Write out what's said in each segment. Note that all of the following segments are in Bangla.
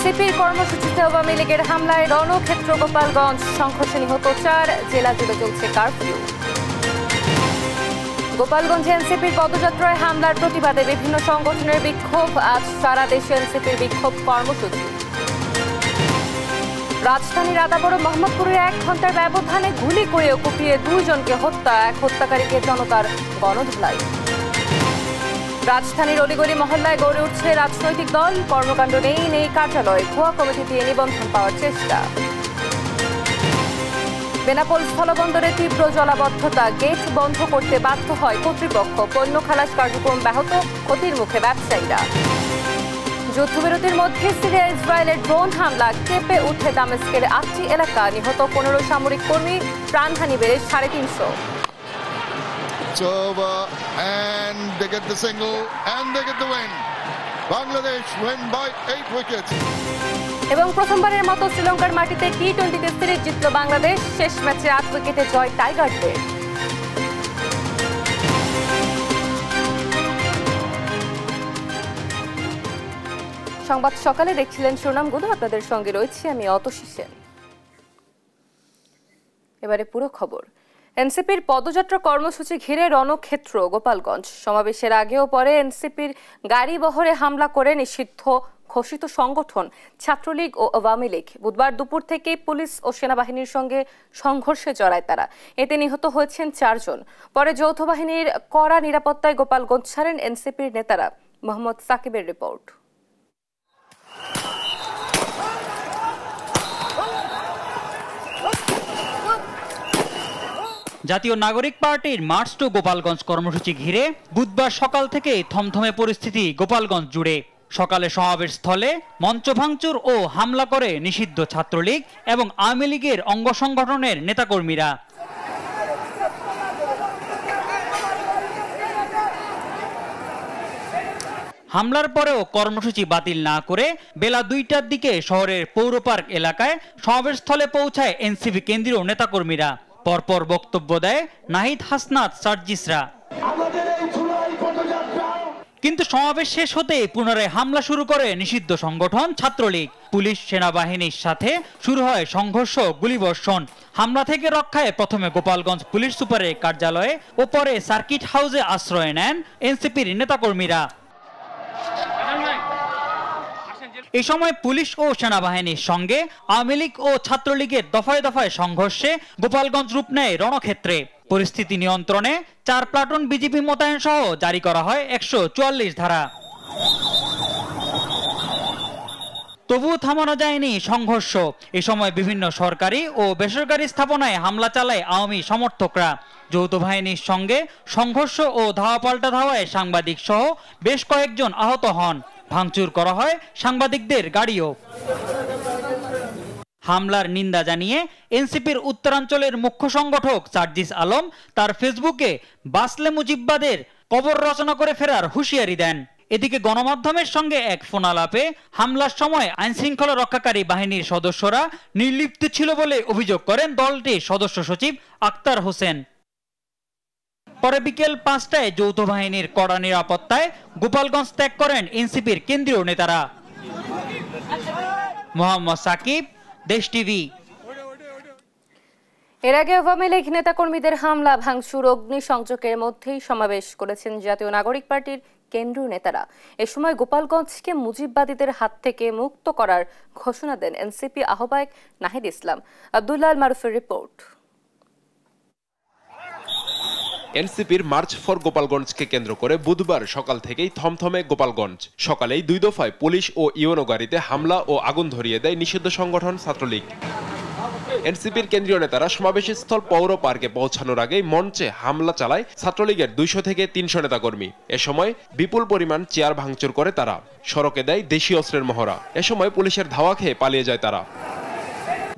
এনসিপির কর্মসূচিতে আওয়ামী লীগের হামলায় রণক্ষেত্র গোপালগঞ্জ, সংঘর্ষে নিহত 4, জেলা জুড়ে চলছে কারফিউ। গোপালগঞ্জে এনসিপির পদযাত্রায় হামলার প্রতিবাদে বিভিন্ন সংগঠনের বিক্ষোভ, আজ সারা দেশে এনসিপির বিক্ষোভ কর্মসূচি। রাজধানীর আদাবর মোহাম্মদপুরে 1 ঘন্টার ব্যবধানে গুলি করে কুপিয়ে 2 জনকে হত্যা, এক হত্যাকারীকে জনতার গণধোলাই। রাজধানীর অলিগলি মহল্লায় গড়ে উঠছে রাজনৈতিক দল, কর্মকাণ্ড নেই কার্যালয়, ভুয়া কমিটি দিয়ে নিবন্ধন পাওয়ার চেষ্টা। বেনাপোল স্থলবন্দরে তীব্র জলাবদ্ধতা, গেট বন্ধ করতে বাধ্য হয় কর্তৃপক্ষ, পণ্য খালাস কার্যক্রম ব্যাহত, ক্ষতির মুখে ব্যবসায়ীরা। যুদ্ধবিরতির মধ্যে সিরিয়া ইসরায়েলের ড্রোন হামলা, কেঁপে উঠে দামেস্কের 8টি এলাকা, নিহত 15 সামরিক কর্মী, প্রাণহানি বেড়ে 350। It's over and they get the single and they get the win. Bangladesh win by 8 wickets. এবং প্রথমবারের মতো শ্রীলঙ্কার মাটিতে টি-20 সিরিজ জিতল বাংলাদেশ, শেষ ম্যাচে 8 উইকেটে জয় টাইগারদের। সংবাদ সকালে দেখছিলেন শিরোনামগুলো, আপনাদের সঙ্গে রয়েছি আমি অতসী সেন। এবারে পুরো খবর। এনসিপির পদযাত্রা কর্মসূচি ঘিরে রণক্ষেত্র গোপালগঞ্জ, সমাবেশের আগে ও পরে এনসিপির গাড়ি বহরে হামলা করে নিষিদ্ধ ঘোষিত সংগঠন ছাত্রলীগ ও আওয়ামী লীগ। বুধবার দুপুর থেকে পুলিশ ও সেনাবাহিনীর সঙ্গে সংঘর্ষে জড়ায় তারা, এতে নিহত হয়েছেন 4 জন। পরে যৌথ বাহিনীর কড়া নিরাপত্তায় গোপালগঞ্জ ছাড়েন এনসিপির নেতারা। মোহাম্মদ সাকিবের রিপোর্ট। জাতীয় নাগরিক পার্টির মার্চ টু গোপালগঞ্জ কর্মসূচি ঘিরে বুধবার সকাল থেকে থমথমে পরিস্থিতি গোপালগঞ্জ জুড়ে। সকালে সমাবেশ স্থলে মঞ্চ ভাঙচুর ও হামলা করে নিষিদ্ধ ছাত্রলীগ এবং আওয়ামী লীগের অঙ্গ সংগঠনের নেতাকর্মীরা। হামলার পরেও কর্মসূচি বাতিল না করে বেলা 2টার দিকে শহরের পৌর পার্ক এলাকায় সমাবেশস্থলে পৌঁছায় এনসিপি কেন্দ্রীয় নেতাকর্মীরা। পরপর বক্তব্য দেয় নাহিদ হাসনাত সার্জিসরা। কিন্তু সমাবেশ শেষ হতে পুনরায় হামলা শুরু করে নিষিদ্ধ সংগঠন ছাত্রলীগ। পুলিশ সেনাবাহিনীর সাথে শুরু হয় সংঘর্ষ, গুলিবর্ষণ। হামলা থেকে রক্ষায় প্রথমে গোপালগঞ্জ পুলিশ সুপারের কার্যালয়ে ও পরে সার্কিট হাউসে আশ্রয় নেন এনসিপির নেতাকর্মীরা। এই সময় পুলিশ ও সেনাবাহিনীর সঙ্গে আওয়ামী লীগ ও ছাত্রলীগের দফায় দফায় সংঘর্ষে গোপালগঞ্জ রূপ নেয় রণক্ষেত্রে। পরিস্থিতি নিয়ন্ত্রণে 4 প্লাটুন বিজিবি মোতায়েন সহ জারি করা হয় 144 ধারা। তবুও থামানো যায়নি সংঘর্ষ। এ সময় বিভিন্ন সরকারি ও বেসরকারি স্থাপনায় হামলা চালায় আওয়ামী সমর্থকরা। যৌথ বাহিনীর সঙ্গে সংঘর্ষ ও ধাওয়া পাল্টা ধাওয়ায় সাংবাদিক সহ বেশ কয়েকজন আহত হন। ভাঙচুর করা হয় সাংবাদিকদের গাড়িও। হামলার নিন্দা জানিয়ে এনসিপির উত্তরাঞ্চলের মুখ্য সংগঠক সার্জিস আলম তার ফেসবুকে বাসলে মুজিববাদের কবর রচনা করে ফেরার হুঁশিয়ারি দেন। এদিকে গণমাধ্যমের সঙ্গে এক ফোনালাপে হামলার সময় আইনশৃঙ্খলা রক্ষাকারী বাহিনীর সদস্যরা নির্লিপ্ত ছিল বলে অভিযোগ করেন দলটির সদস্য সচিব আক্তার হোসেন। পরে বিকেল 5টায় যৌথ বাহিনীর কড়া নিরাপত্তায় গোপালগঞ্জ ত্যাগ করেন এনসিপির কেন্দ্রীয় নেতারা। মোহাম্মদ সাকিব, দেশ টিভি। এর আগে আওয়ামী লীগ নেতাকর্মীদের হামলা, ভাঙচুর, অগ্নিসংযোগের মধ্যেই সমাবেশ করেছেন জাতীয় নাগরিক পার্টির কেন্দ্রীয় নেতারা। এ সময় গোপালগঞ্জকে মুজিববাদীদের হাত থেকে মুক্ত করার ঘোষণা দেন এনসিপি আহ্বায়ক নাহিদ ইসলাম। আব্দুল্লাহ মারুফের রিপোর্ট। এনসিপির মার্চ ফর গোপালগঞ্জকে কেন্দ্র করে বুধবার সকাল থেকেই থমথমে গোপালগঞ্জ। সকালেই 2 দফায় পুলিশ ও ইউএনও গাড়িতে হামলা ও আগুন ধরিয়ে দেয় নিষিদ্ধ সংগঠন ছাত্রলীগ। এনসিপির কেন্দ্রীয় নেতারা সমাবেশস্থল পৌর পার্কে পৌঁছানোর আগেই মঞ্চে হামলা চালায় ছাত্রলীগের 200 থেকে 300 নেতাকর্মী। এ সময় বিপুল পরিমাণ চেয়ার ভাঙচুর করে তারা, সড়কে দেয় দেশীয় অস্ত্রের মহড়া। এ সময় পুলিশের ধাওয়া খেয়ে পালিয়ে যায় তারা।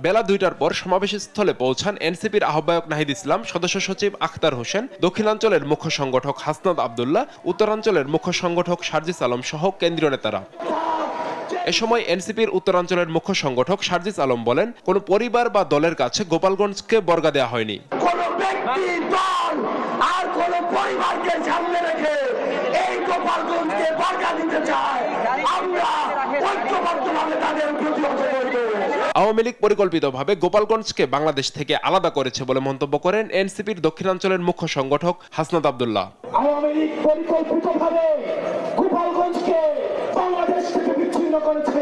বেলা 2টার পর সমাবেশস্থলে পৌঁছান এনসিপির আহ্বায়ক নাহিদ ইসলাম, সদস্য সচিব আখতার হোসেন, দক্ষিণাঞ্চলের মুখ্য সংগঠক হাসনাত আবদুল্লাহ, উত্তরাঞ্চলের মুখ্য সংগঠক সার্জিস আলম সহ কেন্দ্রীয় নেতারা। এ সময় এনসিপির উত্তরাঞ্চলের মুখ্য সংগঠক সার্জিস আলম বলেন, কোন পরিবার বা দলের কাছে গোপালগঞ্জকে বর্গা দেওয়া হয়নি। কোন ব্যক্তি, দল আর কোন পরিবারকে সামনে রেখে এই গোপালগঞ্জকে বর্গা দিতে চায়। আমরা ঐক্যবদ্ধভাবে তাদের প্রতিহত করবে। আওয়ামী লীগ পরিকল্পিতভাবে গোপালগঞ্জকে বাংলাদেশ থেকে আলাদা করেছে বলে মন্তব্য করেন এনসিপির দক্ষিণাঞ্চলের মুখ্য সংগঠক হাসনাত আব্দুল্লাহ। আওয়ামী লীগ পরিকল্পিতভাবে গোপালগঞ্জকে বাংলাদেশ থেকে বিচ্ছিন্ন করেছে,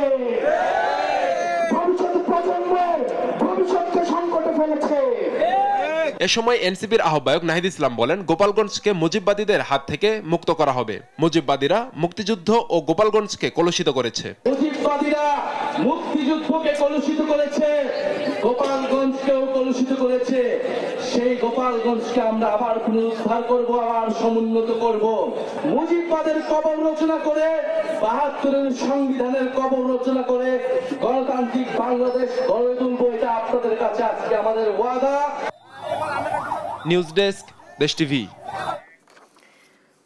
ভবিষ্যৎ প্রজন্মের ভবিষ্যৎকে সংকটে ফেলেছে। এ সময় এনসিপির আহ্বায়ক নাহিদ ইসলাম বলেন, গোপালগঞ্জকে মুজিববাদীদের হাত থেকে মুক্ত করা হবে। মুজিববাদীরা মুক্তিযুদ্ধ ও গোপালগঞ্জকে কলুষিত করেছে। মুজিববাদীরা মুক্তিযুদ্ধকে কলুষিত করেছে, গোপালগঞ্জকেও কলুষিত করেছে। সেই গোপালগঞ্জকে আমরা আবার পুনরুদ্ধার করব, আবার সমুন্নত করব। মুজিববাদের কবর রচনা করে, ৭২-এর সংবিধানের কবর রচনা করে গণতান্ত্রিক বাংলাদেশ গড়ে তুলব। এটা আপনাদের কাছে আজকে আমাদের ওয়াদা। নিউজ ডেস্ক, দেশ টিভি।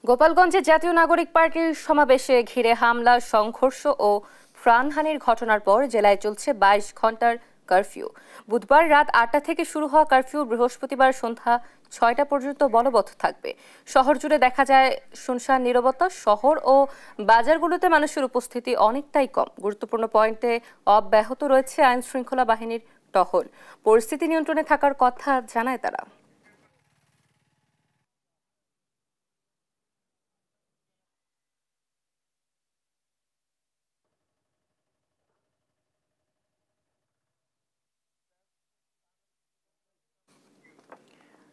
গোপালগঞ্জে জাতীয় নাগরিক পার্টির সমাবেশে ঘিরে হামলা, সংঘর্ষ ও প্রাণহানির ঘটনার পর জেলায় চলছে ২২ ঘন্টার কারফিউ। বুধবার রাত ৮টা থেকে শুরু হওয়া কারফিউ বৃহস্পতিবার সন্ধ্যা ৬টা পর্যন্ত বলবৎ থাকবে। শহর জুড়ে দেখা যায় শুনশান নীরবতা। শহর ও বাজারগুলোতে মানুষের উপস্থিতি অনেকটাই কম। গুরুত্বপূর্ণ পয়েন্টে অব্যাহত রয়েছে আইন শৃঙ্খলা বাহিনীর টহল। পরিস্থিতি নিয়ন্ত্রণে থাকার কথা জানায় তারা।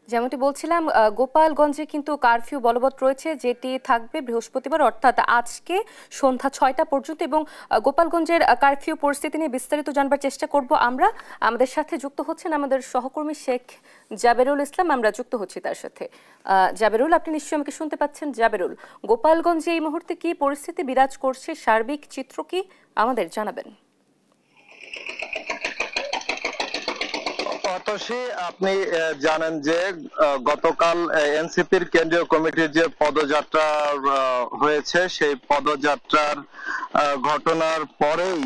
যেমনটি বলছিলাম, গোপালগঞ্জে কিন্তু কারফিউ বলবৎ রয়েছে, যেটি থাকবে বৃহস্পতিবার অর্থাৎ আজকে সন্ধ্যা ৬টা পর্যন্ত। এবং গোপালগঞ্জের কারফিউ পরিস্থিতি নিয়ে বিস্তারিত জানবার চেষ্টা করব আমরা। আমাদের সাথে যুক্ত হচ্ছেন আমাদের সহকর্মী শেখ জাবেরুল ইসলাম, আমরা যুক্ত হচ্ছি তার সাথে। জাবেরুল, আপনি নিশ্চয়ই আমাকে শুনতে পাচ্ছেন? জাবেরুল, গোপালগঞ্জে এই মুহূর্তে কি পরিস্থিতি বিরাজ করছে, সার্বিক চিত্র কি আমাদের জানাবেন? আপনি জানেন যে গতকাল এনসিপির কেন্দ্রীয় কমিটির যে পদযাত্রা হয়েছে, সেই পদযাত্রার ঘটনার পরেই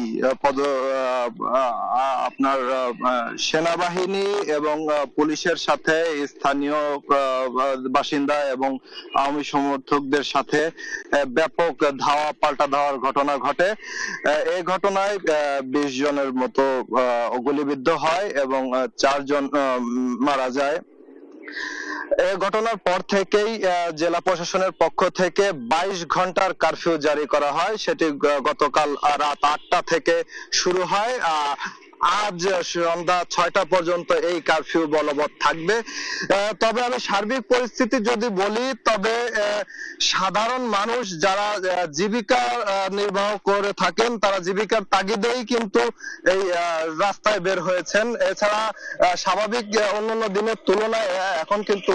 আপনার সেনাবাহিনী এবং পুলিশের সাথে স্থানীয় বাসিন্দা এবং আওয়ামী সমর্থকদের সাথে ব্যাপক পাল্টা ধাওয়ার ঘটনা ঘটে। এই ঘটনায় ২০ জনের মতো গুলিবিদ্ধ হয় এবং ৪ জন মারা যায়। এই ঘটনার পর থেকেই জেলা প্রশাসনের পক্ষ থেকে ২২ ঘন্টার কারফিউ জারি করা হয়। সেটি গতকাল রাত ৮টা থেকে শুরু হয়। আজ সন্ধ্যা ৬টা পর্যন্ত এই কারফিউ বলবৎ থাকবে। তবে আমি সার্বিক পরিস্থিতি যদি বলি, তবে সাধারণ মানুষ যারা জীবিকা নির্বাহ করে থাকেন, তারা জীবিকার তাগিদেই কিন্তু এই রাস্তায় বের হয়েছেন। এছাড়া স্বাভাবিক অন্যান্য দিনের তুলনায় এখন কিন্তু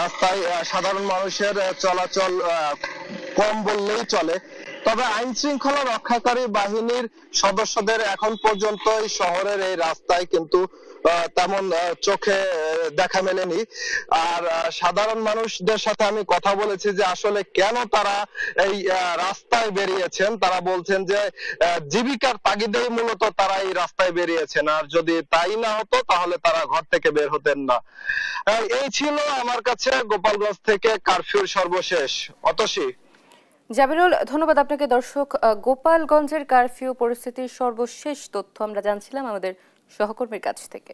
রাস্তায় সাধারণ মানুষের চলাচল কম বললেই চলে। তবে আইন শৃঙ্খলা রক্ষাকারী বাহিনীর সদস্যদের এখন পর্যন্ত এই শহরের এই রাস্তায় কিন্তু তেমন চোখে দেখা মেলেনি। আর সাধারণ মানুষদের সাথে আমি কথা বলেছি যে আসলে কেন তারা এই রাস্তায় বেরিয়েছেন। তারা বলছেন যে জীবিকার তাগিদেই মূলত তারা এই রাস্তায় বেরিয়েছেন, আর যদি তাই না হতো তাহলে তারা ঘর থেকে বের হতেন না। এই ছিল আমার কাছে গোপালগঞ্জ থেকে কারফিউর সর্বশেষ। অতসী। জাবিরুল, ধন্যবাদ আপনাকে। দর্শক, গোপালগঞ্জের কারফিউ পরিস্থিতির সর্বশেষ তথ্য আমরা জানছিলাম আমাদের সহকর্মীর কাছ থেকে।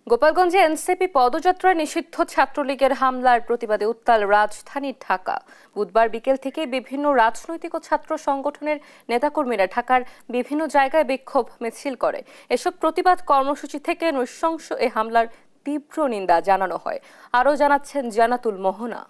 গোপালগঞ্জে এনসিপি পদযাত্রায় নিষিদ্ধ ছাত্রলীগের হামলার প্রতিবাদে উত্তাল রাজধানী ঢাকা। বুধবার বিকেল থেকে বিভিন্ন রাজনৈতিক ও ছাত্র সংগঠনের নেতাকর্মীরা ঢাকার বিভিন্ন জায়গায় বিক্ষোভ মিছিল করে। এসব প্রতিবাদ কর্মসূচি থেকে নৃশংস এ হামলার তীব্র নিন্দা জানানো হয়। আরও জানাচ্ছেন জানাতুল মোহনা।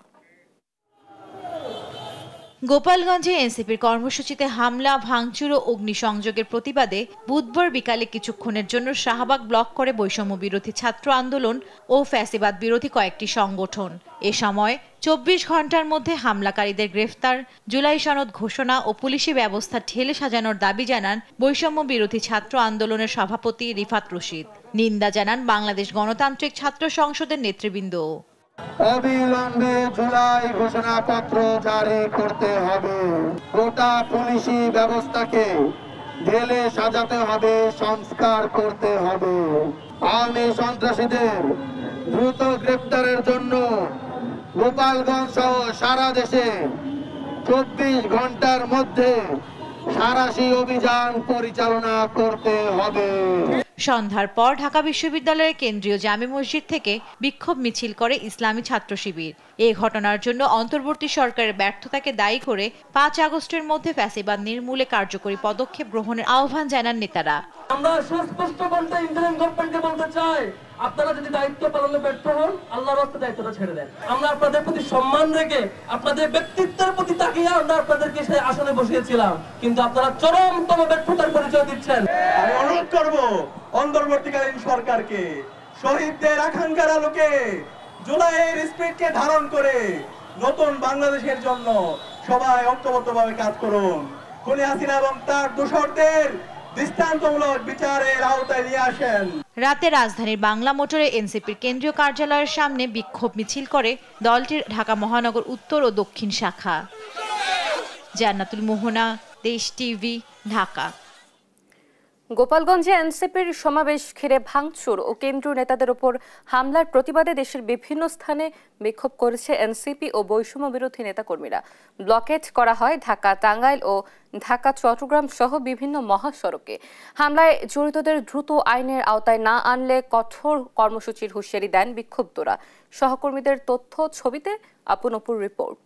গোপালগঞ্জে এনসিপির কর্মসূচিতে হামলা, ভাঙচুর ও অগ্নিসংযোগের প্রতিবাদে বুধবার বিকালে কিছুক্ষণের জন্য শাহবাগ ব্লক করে বৈষম্য বিরোধী ছাত্র আন্দোলন ও ফ্যাসিবাদ বিরোধী কয়েকটি সংগঠন। এ সময় ২৪ ঘন্টার মধ্যে হামলাকারীদের গ্রেফতার, জুলাই সনদ ঘোষণা ও পুলিশি ব্যবস্থা ঠেলে সাজানোর দাবি জানান বৈষম্য বিরোধী ছাত্র আন্দোলনের সভাপতি রিফাত রশিদ। নিন্দা জানান বাংলাদেশ গণতান্ত্রিক ছাত্র সংসদের নেতৃবৃন্দ। অবিলম্বে জুলাই ঘোষণাপত্র জারি করতে হবে। গোটা পুলিশি ব্যবস্থাকে ঢেলে সাজাতে হবে, সংস্কার করতে হবে। আওয়ামী সন্ত্রাসীদের দ্রুত গ্রেপ্তারের জন্য গোপালগঞ্জ সহ সারা দেশে 24 ঘন্টার মধ্যে সাঁড়াশি অভিযান পরিচালনা করতে হবে। সন্ধ্যার পর ঢাকা বিশ্ববিদ্যালয়ের কেন্দ্রীয় জামে মসজিদ থেকে বিক্ষোভ মিছিল করে ইসলামী ছাত্র শিবির। এই ঘটনার জন্য অন্তর্বর্তী সরকারের ব্যর্থতাকে দায়ী করে 5 আগস্টের মধ্যে ফ্যাসিবাদ নির্মূলে কার্যকরী পদক্ষেপ গ্রহণের আহ্বান জানান নেতারা। আমরা সুস্পষ্ট বলতে ইন্টারিম গভর্নমেন্টকে বলতে চাই, আপনারা যদি দায়িত্ব পালনে ব্যর্থ হন, আল্লাহর রাস্তায় দায়িত্বটা ছেড়ে দেন। আমরা আপনাদের প্রতি সম্মান রেখে আপনাদের ব্যক্তিত্বের প্রতি তাকিয়ে আমরা আপনাদেরকে সেই আসনে বসিয়েছিলাম, কিন্তু আপনারা চরমতম ব্যর্থতার পরিচয় দিচ্ছেন। আমি অনুরোধ করব অন্তর্বর্তীকালীন সরকারকে শহীদদের আকাঙ্ক্ষার আলোকে জুলাইয়ের স্পিরিটকে ধারণ করে নতুন বাংলাদেশের জন্য সবাই ঐক্যবদ্ধভাবে কাজ করুন। খুনি হাসিনা এবং তার দোসরদের দৃষ্টান্তমূলক বিচারের আওতায় নিয়ে আসেন। রাতে রাজধানীর বাংলা মোটরে এনসিপির কেন্দ্রীয় কার্যালয়ের সামনে বিক্ষোভ মিছিল করে দলটির ঢাকা মহানগর উত্তর ও দক্ষিণ শাখা। জান্নাতুল মোহনা, দেশ টিভি, ঢাকা। গোপালগঞ্জে এনসিপির সমাবেশ ঘিরে ভাঙচুর ও কেন্দ্রীয় নেতাদের উপর হামলার প্রতিবাদে দেশের বিভিন্ন স্থানে বিক্ষোভ করেছে এনসিপি ও বৈষম্য বিরোধী নেতাকর্মীরা। ব্লকেট করা হয় ঢাকা, টাঙ্গাইল ও ঢাকা চট্টগ্রাম সহ বিভিন্ন মহাসড়কে। হামলায় জড়িতদের দ্রুত আইনের আওতায় না আনলে কঠোর কর্মসূচির হুঁশিয়ারি দেন বিক্ষুব্ধরা। সহকর্মীদের তথ্য, ছবিতে আপনপুর রিপোর্ট।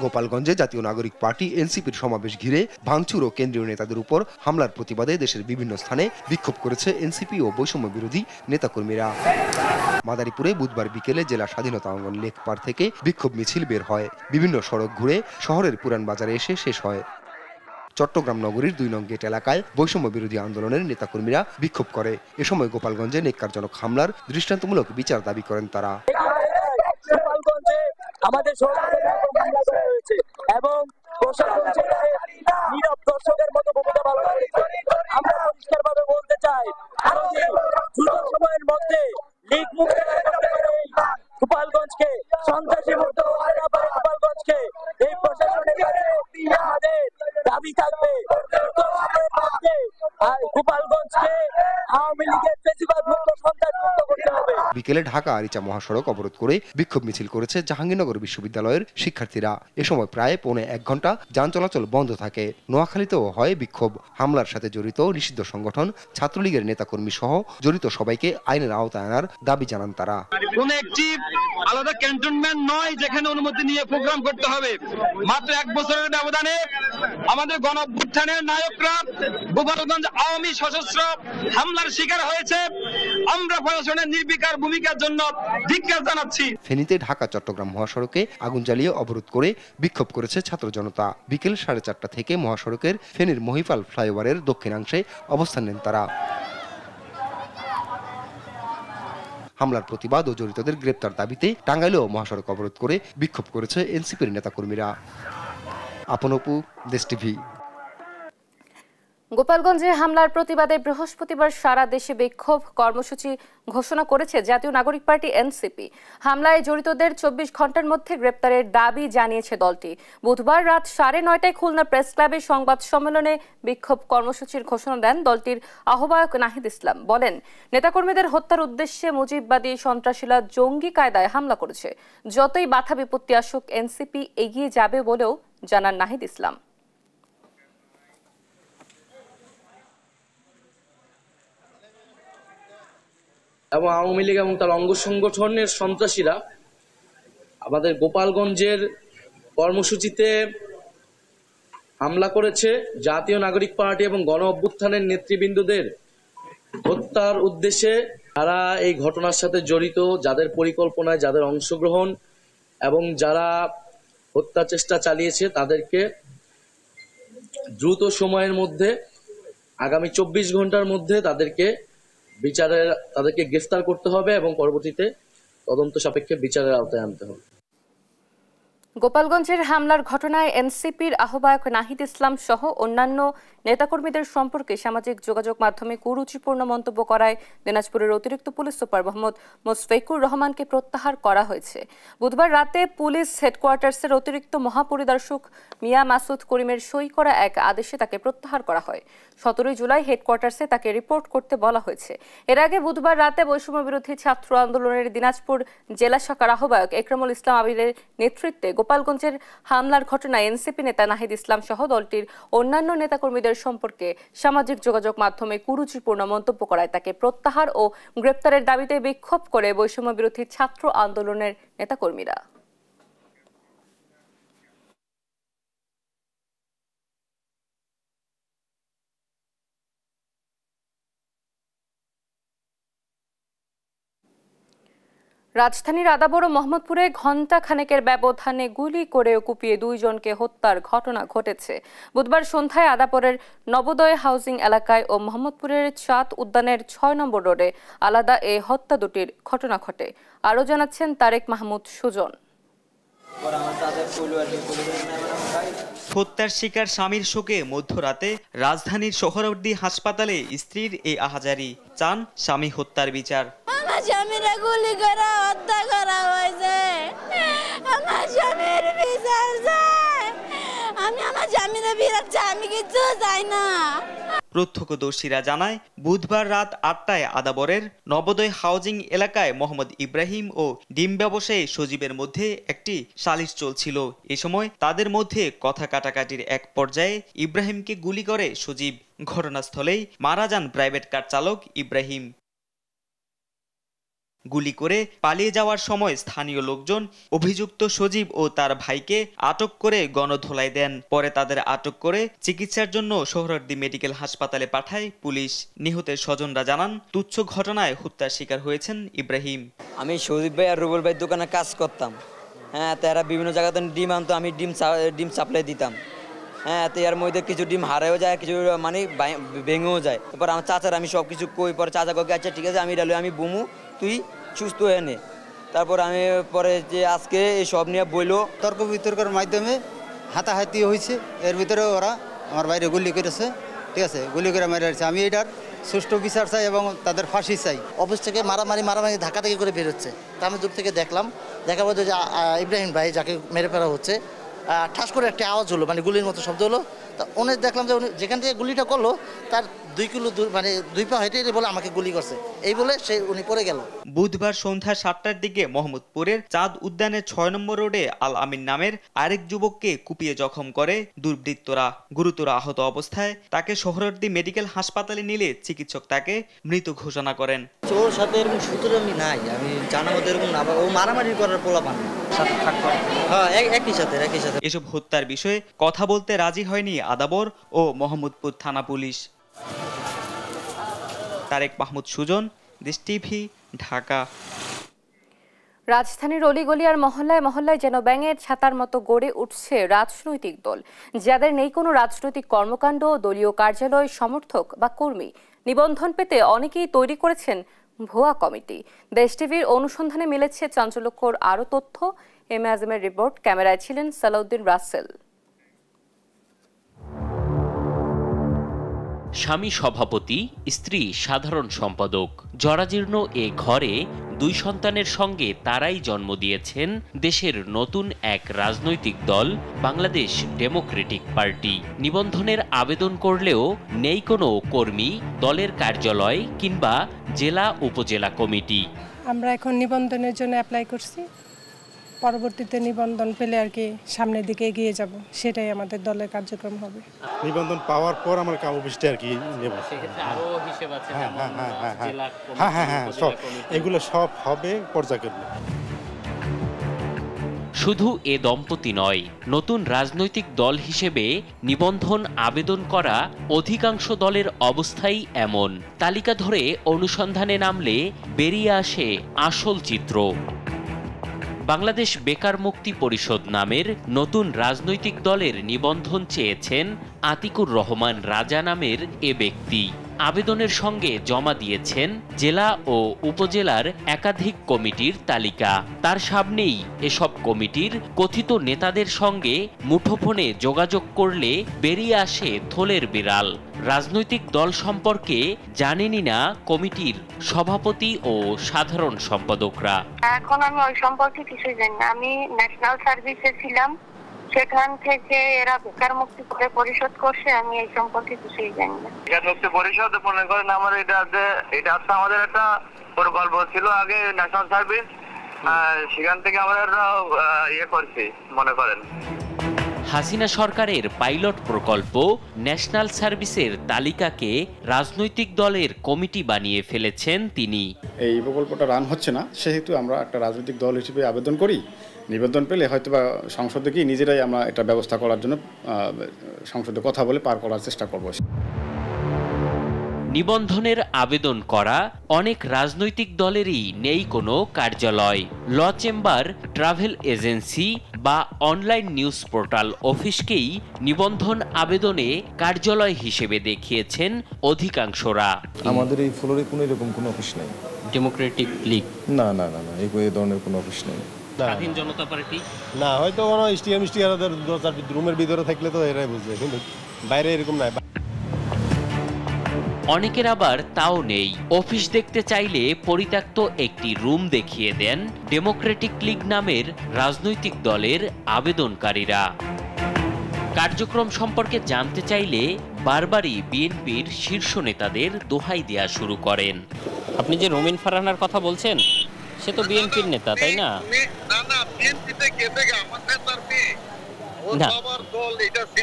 গোপালগঞ্জে জাতীয় নাগরিক পার্টি এনসিপির সমাবেশ ঘিরে ভাঙচুর ও কেন্দ্রীয় নেতাদের উপর হামলার প্রতিবাদে দেশের বিভিন্ন স্থানে বিক্ষোভ করেছে এনসিপি ও বৈষম্য বিরোধী নেতাকর্মীরা। মাদারীপুরে বুধবার বিকেলে জেলা স্বাধীনতা অঙ্গন লেকপাড় থেকে বিক্ষোভ মিছিল বের হয়। বিভিন্ন সড়ক ঘুরে শহরের পুরান বাজারে এসে শেষ হয়। চট্টগ্রাম নগরীর 2 নং গেট এলাকায় বৈষম্য বিরোধী আন্দোলনের নেতাকর্মীরা বিক্ষোভ করে। এ সময় গোপালগঞ্জে নেককারজনক হামলার দৃষ্টান্তমূলক বিচার দাবি করেন তারা। আমাদের হয়েছে এবং নীরব দর্শকের মতো ভূমিকা পালন করেছে। আমরা পরিষ্কারভাবে বলতে চাই, দ্রুত সময়ের মধ্যে লীগ মুক্ত গোপালগঞ্জকে সন্ত্রাসী মুক্ত গোপালগঞ্জকে এই প্রশাসনের আমাদের দাবি থাকবে গোপালগঞ্জকে আওয়ামী লীগের ফ্যাসিবাদ মুক্ত সন্ত্রাস মুক্ত করতে হবে। বিকেলে ঢাকা আরিচা মহাসড়ক অবরোধ করে বিক্ষোভ মিছিল করেছে জাহাঙ্গীরনগর বিশ্ববিদ্যালয়ের শিক্ষার্থীরা। এ সময় প্রায় পৌনে 1 ঘন্টা যান চলাচল বন্ধ থাকে। নোয়াখালীতেও হয় বিক্ষোভ। হামলার সাথে জড়িত নিষিদ্ধ সংগঠন ছাত্রলীগের নেতাকর্মী সহ জড়িত সবাইকে আইনের আওতায় আনার দাবি জানান তারা। কোন একটি আলাদা ক্যান্টনমেন্ট নয় যেখানে অনুমতি নিয়ে প্রোগ্রাম করতে হবে। মাত্র 1 বছরের ব্যবধানে আমাদের গণঅভ্যুত্থানের নায়করা গোপালগঞ্জ আওয়ামী সশস্ত্র হামলার শিকার হয়েছে। আমরা প্রশাসনের নির্বিকার ভূমিকার জন্য ধিক্কার জানাচ্ছি। ফেনীতে ঢাকা চট্টগ্রাম মহাসড়কে আগুন জ্বালিয়ে অবরোধ করে বিক্ষোভ করেছে ছাত্র জনতা। বিকেল 4:30 থেকে মহাসড়কের ফেনীর মহিপাল ফ্লাইওভারের দক্ষিণাংশে অবস্থান নেন তারা। হামলার প্রতিবাদ ও জড়িতদের গ্রেপ্তার দাবিতে টাঙ্গাইলেও মহাসড়ক অবরোধ করে বিক্ষোভ করেছে এনসিপির নেতাকর্মীরা। আপনপু, দেশ টিভি। গোপালগঞ্জে হামলার প্রতিবাদে বৃহস্পতিবার সারা দেশে বিক্ষোভ কর্মসূচি ঘোষণা করেছে জাতীয় নাগরিক পার্টি এনসিপি। হামলায় জড়িতদের 24 ঘন্টার মধ্যে গ্রেপ্তারের দাবি জানিয়েছে দলটি। বুধবার রাত 9:30টায় খুলনা প্রেস ক্লাবে সংবাদ সম্মেলনে বিক্ষোভ কর্মসূচির ঘোষণা দেন দলটির আহ্বায়ক নাহিদ ইসলাম। বলেন, নেতাকর্মীদের হত্যার উদ্দেশ্যে মুজিববাদী সন্ত্রাসীরা জঙ্গি কায়দায় হামলা করেছে। যতই বাধা বিপত্তি আসুক এনসিপি এগিয়ে যাবে বলেও জানান নাহিদ ইসলাম। এবং আওয়ামী লীগ এবং তার অঙ্গ সংগঠনের সন্ত্রাসীরা আমাদের গোপালগঞ্জের কর্মসূচিতে হামলা করেছে। জাতীয় নাগরিক পার্টি এবং গণ অভ্যুত্থানের নেতৃবৃন্দদের হত্যার উদ্দেশ্যে যারা এই ঘটনার সাথে জড়িত, যাদের পরিকল্পনায়, যাদের অংশগ্রহণ এবং যারা হত্যা চেষ্টা চালিয়েছে তাদেরকে দ্রুত সময়ের মধ্যে আগামী 24 ঘন্টার মধ্যে তাদেরকে গ্রেফতার করতে হবে এবং পরবর্তীতে তদন্ত সাপেক্ষে বিচারের আওতায় আনতে হবে। গোপালগঞ্জের হামলার ঘটনায় এনসিপির আহ্বায়ক নাহিদ ইসলাম সহ অন্যান্য নেতাকর্মীদের সম্পর্কে সামাজিক যোগাযোগ মাধ্যমে কুরুচিপূর্ণ মন্তব্য করায় দিনাজপুরের অতিরিক্ত পুলিশ সুপার মোহাম্মদ মোশফিকুর রহমানকে প্রত্যাহার করা হয়েছে। বুধবার রাতে পুলিশ হেডকোয়ার্টার্সের অতিরিক্ত মহাপরিদর্শক মিয়া মাসুদ করিমের সই করা এক আদেশে তাকে প্রত্যাহার করা হয়। 17 জুলাই হেডকোয়ার্টার্সে তাকে রিপোর্ট করতে বলা হয়েছে। এর আগে বুধবার রাতে বৈষম্য বিরোধী ছাত্র আন্দোলনের দিনাজপুর জেলা শাখার আহ্বায়ক একরামুল ইসলাম আবিরের নেতৃত্বে গোপালগঞ্জের হামলার ঘটনায় এনসিপি নেতা নাহিদ ইসলাম সহ দলটির অন্যান্য নেতাকর্মীদের সম্পর্কে সামাজিক যোগাযোগ মাধ্যমে কুরুচিপূর্ণ মন্তব্য করায় তাকে প্রত্যাহার ও গ্রেপ্তারের দাবিতে বিক্ষোভ করে বৈষম্য বিরোধী ছাত্র আন্দোলনের নেতাকর্মীরা। রাজধানীর আদাবর ও মোহাম্মদপুরে ঘণ্টা খানেকের ব্যবধানে গুলি করে কুপিয়ে 2 জনকে হত্যার ঘটনা ঘটেছে। বুধবার সন্ধ্যায় আদাবরের নবোদয় হাউজিং এলাকায় ও মোহাম্মদপুরের চাঁদ উদ্যানের 6 নম্বর রোডে আলাদা এই হত্যা দুটির ঘটনা ঘটে। আরও জানাচ্ছেন তারেক মাহমুদ সুজন। হত্যার শিকার স্বামীর শোকে মধ্যরাতে রাজধানীর সোহরাওয়ার্দী হাসপাতালে স্ত্রীর এই আহাজারি, চান স্বামী হত্যার বিচার। আমার স্বামীরা গুলি করে হত্যা করা হয়েছে, আমার স্বামীর বিচার চাই, আমি আমার স্বামীরা বিচার চাই, আমি কিছু চাই না। প্রত্যক্ষদর্শীরা জানায় বুধবার রাত 8টায় আদাবরের নবোদয় হাউজিং এলাকায় মোহাম্মদ ইব্রাহিম ও ডিম ব্যবসায়ী সজীবের মধ্যে একটি সালিশ চলছিল। এ সময় তাদের মধ্যে কথা কাটাকাটির এক পর্যায়ে ইব্রাহিমকে গুলি করে সজীব। ঘটনাস্থলেই মারা যান প্রাইভেট কার চালক ইব্রাহিম। গুলি করে পালিয়ে যাওয়ার সময় স্থানীয় লোকজন অভিযুক্ত সজীব ও তার ভাইকে আটক করে গণধোলাই দেন। পরে তাদের আটক করে চিকিৎসার জন্য সোহরাওয়ার্দী মেডিকেল হাসপাতালে পাঠায় পুলিশ। নিহতের স্বজনরা জানান তুচ্ছ ঘটনায় হত্যার শিকার হয়েছেন ইব্রাহিম। আমি সজীব ভাই আর রুবেল ভাই দোকানে কাজ করতাম। হ্যাঁ, তারা বিভিন্ন জায়গাতে ডিম আনতো, আমি ডিম সাপ্লাই দিতাম। হ্যাঁ, তো এর মধ্যে কিছু ডিম হারাও যায়, কিছু মানে ভেঙেও যায়। তারপর আমার চাচার আমি সব কিছু কই, পরে চাচা কাউকে আচ্ছা ঠিক আছে আমি ডালো আমি বুমু, তুই সুস্থ হয়ে নে। তারপর আমি পরে যে আজকে এই সব নিয়ে বইলো তর্ক বিতর্কের মাধ্যমে হাতাহাতি হয়েছে। এর ভিতরে ওরা আমার বাইরে গুলি করেছে, ঠিক আছে, গুলি করে মেরেছে। আমি এটার সুষ্ঠু বিচার চাই এবং তাদের ফাঁসি চাই। অফিস থেকে মারামারি ধাক্কাধাক্কি করে বেরোচ্ছে, তা আমি দূর থেকে দেখলাম, দেখার পর যে ইব্রাহিম ভাই যাকে মেরে ফেলা হচ্ছে, ঠাস করে একটা আওয়াজ হলো, মানে গুলির মতো শব্দ হলো। তা উনি দেখলাম যে উনি যেখান থেকে গুলিটা করলো তার 2 কিলো দূর, মানে 2 পা হেঁটে বলে আমাকে গুলি করছে, এই বলে উনি পড়ে গেল। বুধবার সন্ধ্যা 7টার দিকে মোহাম্মদপুরের চাঁদ উদ্যানের 6 নম্বর রোডে আল আমিন নামের আরেক যুবককে কুপিয়ে জখম করে দুর্বৃত্তরা। গুরুতর আহত অবস্থায় তাকে সোহরাওয়ার্দী মেডিকেল হাসপাতালে নিলে চিকিৎসক তাকে মৃত ঘোষণা করেন। ওর সাথে এরকম সূত্র আমি নাই, আমি জানা মতো এরকম না, ও মারামারি করার পোলাপান সাথে থাকতো। হ্যাঁ, একই সাথে। এসব হত্যার বিষয়ে কথা বলতে রাজি হয়নি আদাবর ও মোহাম্মদপুর থানা পুলিশ। তারেক মাহমুদ সুজন, দেশ টিভি, ঢাকা। রাজধানীর অলিগলি আর মহল্লায় মহল্লায় যেন ব্যাঙের ছাতার মতো গড়ে উঠছে রাজনৈতিক দল, যাদের নেই কোনো রাজনৈতিক কর্মকাণ্ড, দলীয় কার্যালয়, সমর্থক বা কর্মী। নিবন্ধন পেতে অনেকেই তৈরি করেছেন ভুয়া কমিটি। দেশ টিভির অনুসন্ধানে মিলেছে চাঞ্চল্যকর আরও তথ্য। এম আজমের রিপোর্ট, ক্যামেরায় ছিলেন সালাউদ্দিন রাসেল। স্বামী সভাপতি, স্ত্রী সাধারণ সম্পাদক, জরাজীর্ণ এ ঘরে 2 সন্তানের সঙ্গে তারাই জন্ম দিয়েছেন দেশের নতুন এক রাজনৈতিক দল বাংলাদেশ ডেমোক্রেটিক পার্টি। নিবন্ধনের আবেদন করলেও নেই কোনো কর্মী, দলের কার্যালয় কিংবা জেলা উপজেলা কমিটি। আমরা এখন নিবন্ধনের জন্য অ্যাপ্লাই করছি, পরবর্তীতে নিবন্ধন পেলে আর কি সামনের দিকে এগিয়ে যাব, সেটাই আমাদের দলের কার্যক্রম হবে। নিবন্ধন পাওয়ার পর আমার কাম অফিসটা আর কি নেব। হ্যাঁ, সব এগুলো সব হবে পর্যায়ক্রমে। শুধু এ দম্পতি নয়, নতুন রাজনৈতিক দল হিসেবে নিবন্ধন আবেদন করা অধিকাংশ দলের অবস্থাই এমন। তালিকা ধরে অনুসন্ধানে নামলে বেরিয়ে আসে আসল চিত্র। বাংলাদেশ বেকার মুক্তি পরিষদ নামের নতুন রাজনৈতিক দলের নিবন্ধন চেয়েছেন আতিকুর রহমান রাজা নামের এ ব্যক্তি। আবেদনের সঙ্গে জমা দিয়েছেন জেলা ও উপজেলার একাধিক কমিটির তালিকা। তার সামনেই এসব কমিটির কথিত নেতাদের সঙ্গে মুঠোফোনে যোগাযোগ করলে বেরিয়ে আসে থলের বিড়াল। রাজনৈতিক দল সম্পর্কে জানেনই না কমিটির সভাপতি ও সাধারণ সম্পাদকরা। এখন আমি ওই সম্পর্কে কিছুই জানি না। আমি ন্যাশনাল সার্ভিসে ছিলাম, সেখান থেকে এরা বেকার মুক্তি করে পরিশোধ করছে, আমি এই সম্পর্কে কিছুই জানি না। বেকার মুক্তি পরিশোধ মনে করেন আমার এটা হচ্ছে আমাদের একটা প্রকল্প ছিল আগে ন্যাশনাল সার্ভিস, সেখান থেকে আমরা একটা ইয়ে করছি মনে করেন। হাসিনা সরকারের পাইলট প্রকল্প ন্যাশনাল সার্ভিসের তালিকাকে রাজনৈতিক দলের কমিটি বানিয়ে ফেলেছেন তিনি। এই প্রকল্পটা রান হচ্ছে না, সেহেতু আমরা একটা রাজনৈতিক দল হিসেবে আবেদন করি। নিবেদন পেলে হয়তো বা সংসদে গিয়ে নিজেরাই আমরা এটা ব্যবস্থা করার জন্য সংসদে কথা বলে পার করার চেষ্টা করব। নিবন্ধনের আবেদন করা অনেক রাজনৈতিক দলেরই নেই কোনো কার্যালয়। ল চেম্বার, ট্রাভেল এজেন্সি বা অনলাইন নিউজ পোর্টাল অফিসকেই নিবন্ধন আবেদনে কার্যালয় হিসেবে দেখিয়েছেন অধিকাংশরা। আমাদের এই ফ্লোরে কোনো এরকম কোনো অফিস নেই। ডেমোক্রেটিক লীগ না না না না, এই ধরনের কোনো অফিস নেই। স্বাধীন জনতা পার্টি না, হয়তো কোনো স্টিয়ার রুমের ভিতরে থাকলে তো এরাই বুঝবে, কিন্তু বাইরে এরকম নাই। অনেকের আবার তাও নেই। অফিস দেখতে চাইলে পরিত্যক্ত একটি রুম দেখিয়ে দেন ডেমোক্রেটিক লীগ নামের রাজনৈতিক দলের আবেদনকারীরা। কার্যক্রম সম্পর্কে জানতে চাইলে বারবারই বিএনপির শীর্ষ নেতাদের দোহাই দেয়া শুরু করেন। আপনি যে রুমিন ফারহানার কথা বলছেন, সে তো বিএনপির নেতা, তাই না? না,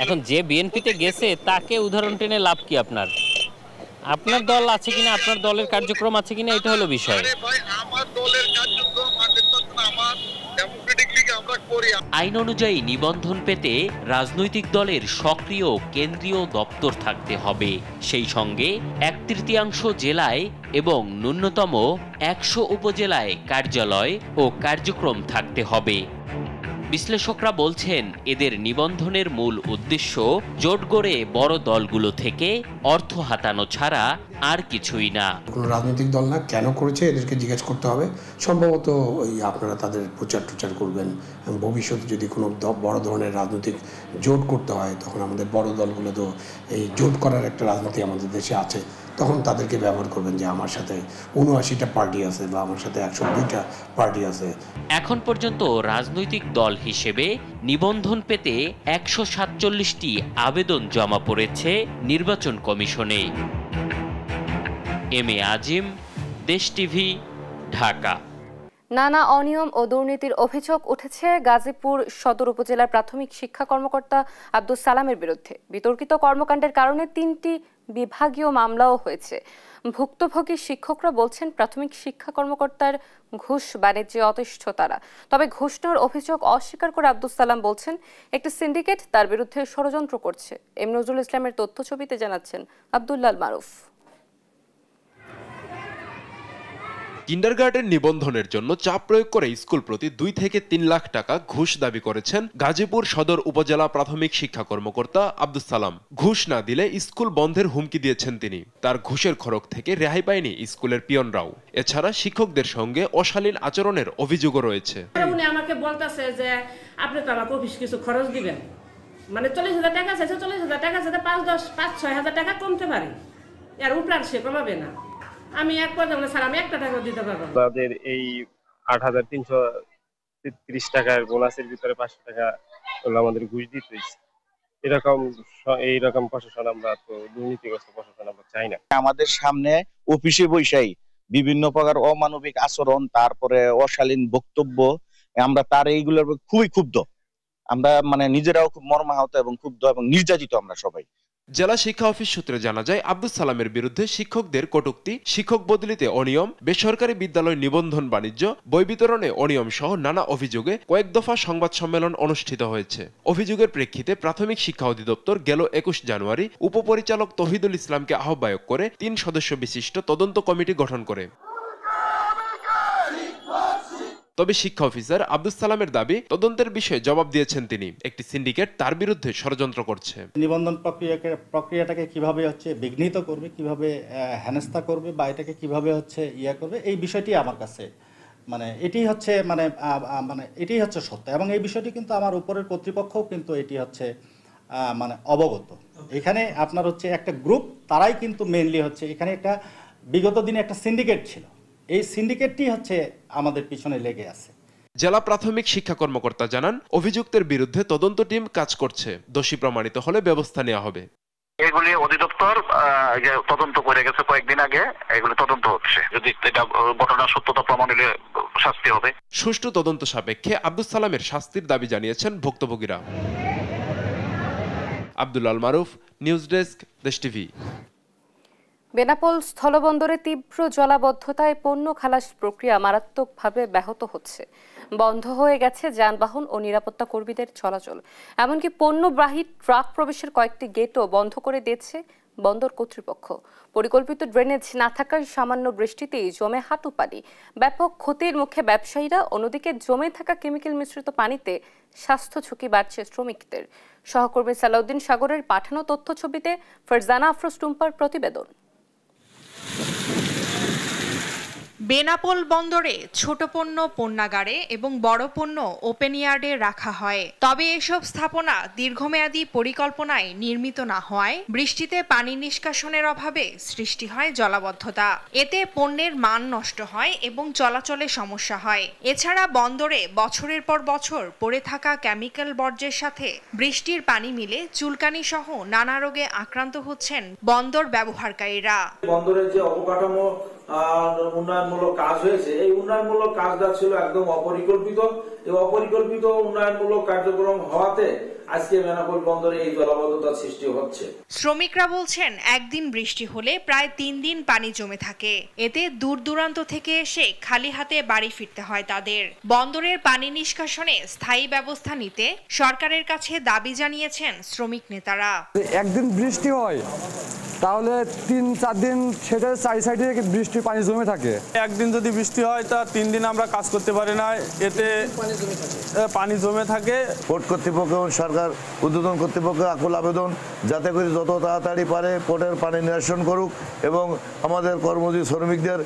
এখন যে বিএনপিতে গেছে তাকে উদাহরণ টেনে লাভ কি? আপনার দল আছে কিনা, আপনার দলের কার্যক্রম আছে কিনা, এটা হলো বিষয়। আইন অনুযায়ী নিবন্ধন পেতে রাজনৈতিক দলের সক্রিয় কেন্দ্রীয় দপ্তর থাকতে হবে, সেই সঙ্গে 1/3 জেলায় এবং ন্যূনতম 100 উপজেলায় কার্যালয় ও কার্যক্রম থাকতে হবে। বিশ্লেষকরা বলছেন, এদের নিবন্ধনের মূল উদ্দেশ্য জোট গড়ে বড় দলগুলো থেকে অর্থ হাতানো ছাড়া আর কিছুই না। কোনো রাজনৈতিক দল না, কেন করেছে এদেরকে জিজ্ঞেস করতে হবে। সম্ভবত ওই আপনারা তাদের প্রচার করবেন। ভবিষ্যতে যদি কোনো বড় ধরনের রাজনৈতিক জোট করতে হয়, তখন আমাদের বড় দলগুলো তো এই জোট করার একটা রাজনীতি আমাদের দেশে আছে, তখন তাদেরকে ব্যবহার করবেন যে আমার সাথে 79টা পার্টি আছে বা আমার সাথে 102টা পার্টি আছে। এখন পর্যন্ত রাজনৈতিক দল হিসেবে নিবন্ধন পেতে 147টি আবেদন জমা পড়েছে নির্বাচন কমিশনে। এম এ আজিম, দেশ টিভি, ঢাকা। নানা অনিয়ম ও দুর্নীতির অভিযোগ উঠেছে গাজীপুর সদর উপজেলার প্রাথমিক শিক্ষা কর্মকর্তা আব্দুস সালামের বিরুদ্ধে। বিতর্কিত কর্মকাণ্ডের কারণে 3টি বিভাগীয় মামলাও হয়েছে। ভুক্তভোগী শিক্ষকরা বলছেন, প্রাথমিক শিক্ষা কর্মকর্তার ঘুষ বাণিজ্যে অতিষ্ঠ তারা। তবে ঘুষ নেওয়ার অভিযোগ অস্বীকার করে আব্দুস সালাম বলছেন, একটি সিন্ডিকেট তার বিরুদ্ধে ষড়যন্ত্র করছে। এম নজরুল ইসলামের তথ্য ছবিতে জানাচ্ছেন আব্দুল্লাল মারুফ। কিন্ডারগার্টেন নিবন্ধনের জন্য চাপ প্রয়োগ করে স্কুল প্রতি 2 থেকে 3 লাখ টাকা ঘুষ দাবি করেছেন গাজীপুর সদর উপজেলা প্রাথমিক শিক্ষা কর্মকর্তা আব্দুস সালাম। ঘুষ না দিলে স্কুল বন্ধের হুমকি দিয়েছেন তিনি। তার ঘুষের খরচ থেকে রেহাই পায়নি স্কুলের পিয়নরাও। এছাড়া শিক্ষকদের সঙ্গে অশালীন আচরণের অভিযোগও রয়েছে। উনি আমাকে বলতেছে যে আপনি তো আমাকে অফিস কিছু খরচ দিবেন, মানে 40,000 টাকা আছে, 40,000 টাকা আছে, 5-6 হাজার টাকা কমতে পারে, আর উপরার সে কমাবে না। আমি এক পর্যন্ত স্যার আমি 1 টাকা দিতে পারবো। তাদের এই 8,330 টাকার বোনাসের ভিতরে 500 টাকা হলো আমাদের ঘুষ দিতে হয়েছে। এইরকম প্রশাসন আমরা তো দুর্নীতিগ্রস্ত প্রশাসন আমরা চাই না। আমাদের সামনে অফিসে বৈশাই বিভিন্ন প্রকার অমানবিক আচরণ, তারপরে অশালীন বক্তব্য, আমরা তার এইগুলোর খুবই ক্ষুব্ধ। আমরা মানে নিজেরাও খুব মর্মাহত এবং ক্ষুব্ধ এবং নির্যাতিত আমরা সবাই। জেলা শিক্ষা অফিস সূত্রে জানা যায়, আব্দুস সালামের বিরুদ্ধে শিক্ষকদের কটূক্তি, শিক্ষক বদলিতে অনিয়ম, বেসরকারি বিদ্যালয় নিবন্ধন বাণিজ্য, বই বিতরণে অনিয়ম সহ নানা অভিযোগে কয়েক দফা সংবাদ সম্মেলন অনুষ্ঠিত হয়েছে। অভিযোগের প্রেক্ষিতে প্রাথমিক শিক্ষা অধিদপ্তর গেল 21 জানুয়ারি উপপরিচালক তৌহিদুল ইসলামকে আহ্বায়ক করে 3 সদস্য বিশিষ্ট তদন্ত কমিটি গঠন করে। তবে শিক্ষা অফিসার আব্দুস সালামের দাবি, তদন্তের বিষয়ে জবাব দিয়েছেন তিনি। একটি সিন্ডিকেট তার বিরুদ্ধে ষড়যন্ত্র করছে। নিবন্ধন প্রক্রিয়াটাকে কিভাবে বিঘ্নিত করবে, কিভাবে হেনস্থা করবে বা এটাকে কিভাবে করবে, এই বিষয়টি আমার কাছে এটি হচ্ছে এটাই হচ্ছে সত্য, এবং এই বিষয়টি কিন্তু আমার উপরের কর্তৃপক্ষও কিন্তু এটি হচ্ছে অবগত। এখানে আপনার একটা গ্রুপ, তারাই কিন্তু মেইনলি এখানে একটা বিগত দিনে একটা সিন্ডিকেট ছিল, এই সিন্ডিকেটটি আমাদের পিছনে লেগে আছে। জেলা প্রাথমিক শিক্ষা কর্মকর্তা জানান, অভিযুক্তের বিরুদ্ধে তদন্ত টিম কাজ করছে, দোষী প্রমাণিত হলে ব্যবস্থা নেওয়া হবে। এগুলি অধিদপ্তর তদন্ত করে গেছে কয়েকদিন আগে, এগুলি তদন্ত হচ্ছে, যদি এটা ঘটনার সত্যতা প্রমাণ হলে শাস্তি হবে। সুষ্ঠু তদন্ত সাপেক্ষে আব্দুস সালামের শাস্তির দাবি জানিয়েছেন ভুক্তভোগীরা। আব্দুল আল মারুফ, নিউজ ডেস্ক, দেশ টিভি। বেনাপোল স্থলবন্দরে তীব্র জলাবদ্ধতায় পণ্য খালাস প্রক্রিয়া মারাত্মকভাবে ব্যাহত হচ্ছে। বন্ধ হয়ে গেছে যানবাহন ও নিরাপত্তা কর্মীদের চলাচল, এমনকি পণ্যবাহী ট্রাক প্রবেশের কয়েকটি গেটও বন্ধ করে দিয়েছে বন্দর কর্তৃপক্ষ। পরিকল্পিত ড্রেনেজ না থাকায় সামান্য বৃষ্টিতেই জমে হাঁটু পানি, ব্যাপক ক্ষতির মুখে ব্যবসায়ীরা। অন্যদিকে জমে থাকা কেমিক্যাল মিশ্রিত পানিতে স্বাস্থ্য ঝুঁকি বাড়ছে শ্রমিকদের। সহকর্মী সালাউদ্দিন সাগরের পাঠানো তথ্য ছবিতে ফারজানা আফরোজ টুম্পার প্রতিবেদন। বেনাপোল বন্দরে ছোট পণ্য পণ্যাগারে এবং বড় পণ্য ওপেন ইয়ার্ডে রাখা হয়, তবে এসব স্থাপনা দীর্ঘমেয়াদী পরিকল্পনায় নির্মিত না হওয়ায় বৃষ্টিতে পানি নিষ্কাশনের অভাবে সৃষ্টি হয় জলাবদ্ধতা। এতে পণ্যের মান নষ্ট হয় এবং চলাচলে সমস্যা হয়। এছাড়া বন্দরে বছরের পর বছর পড়ে থাকা কেমিক্যাল বর্জ্যের সাথে বৃষ্টির পানি মিলে চুলকানি সহ নানা রোগে আক্রান্ত হচ্ছেন বন্দর ব্যবহারকারীরা। বন্দরের যে অবকাঠামো উন্নয়নমূলক কাজ হয়েছে, এই উন্নয়নমূলক কাজটা ছিল একদম অপরিকল্পিত। এই অপরিকল্পিত উন্নয়নমূলক কার্যক্রম হওয়াতে আজকে বেনাপোল বন্দরে এই জলাবদ্ধতার সৃষ্টি হচ্ছে। শ্রমিকরা বলছেন, একদিন বৃষ্টি হলে প্রায় 3 দিন পানি জমে থাকে। এতে দূর দূরান্ত থেকে এসে খালি হাতে বাড়ি ফিরতে হয় তাদের। বন্দরের পানি নিষ্কাশনে স্থায়ী ব্যবস্থা নিতে সরকারের কাছে দাবি জানিয়েছেন শ্রমিক নেতারা। একদিন বৃষ্টি হয় তাহলে 3-4 দিন সেটা চারি সাইডে বৃষ্টির পানি জমে থাকে। একদিন যদি বৃষ্টি হয় তা 3 দিন আমরা কাজ করতে পারি না, এতে পানি জমে থাকে। পোর্ট কর্তৃপক্ষ, সরকার উদ্বোধন কর্তৃপক্ষ আকুল আবেদন, যাতে করে যত তাড়াতাড়ি পারে পোর্টের পানি নিরসন করুক এবং আমাদের কর্মজীবী শ্রমিকদের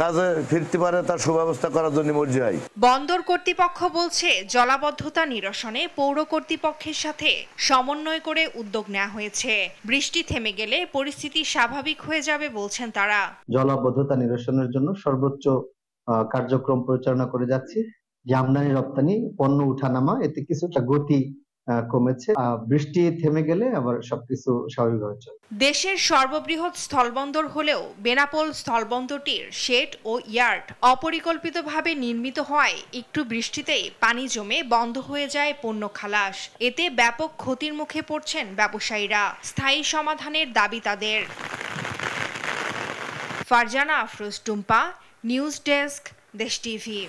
কাজে ফিরতে পারে তার সুব্যবস্থা করার জন্য মর্জি হয়। বন্দর কর্তৃপক্ষ বলছে, জলাবদ্ধতা নিরসনে পৌর কর্তৃপক্ষের সাথে সমন্বয় করে উদ্যোগ নেওয়া হয়েছে। বৃষ্টি থেমে গেলে পরিস্থিতি স্বাভাবিক হয়ে যাবে বলছেন তারা। জলাবদ্ধতা নিরসনের জন্য সর্বোচ্চ কার্যক্রম পরিচালনা করে যাচ্ছি। যে আমদানি রপ্তানি পণ্য উঠানামা, এতে কিছুটা গতি কমেছে। বৃষ্টি থেমে গেলে আবার সবকিছু স্বাভাবিক হয়ে যাবে। দেশের সর্ববৃহৎ স্থলবন্দর হলেও বেনাপোল স্থলবন্দরটির শেড ও ইয়ার্ড অপরিকল্পিতভাবে নির্মিত হওয়ায় একটু বৃষ্টিতেই পানি জমে বন্ধ হয়ে যায় পণ্য খালাস। এতে ব্যাপক ক্ষতির মুখে পড়ছেন ব্যবসায়ীরা। স্থায়ী সমাধানের দাবি তাদের। ফারজানা আফরোজ টুম্পা, নিউজ ডেস্ক, দেশ টিভি।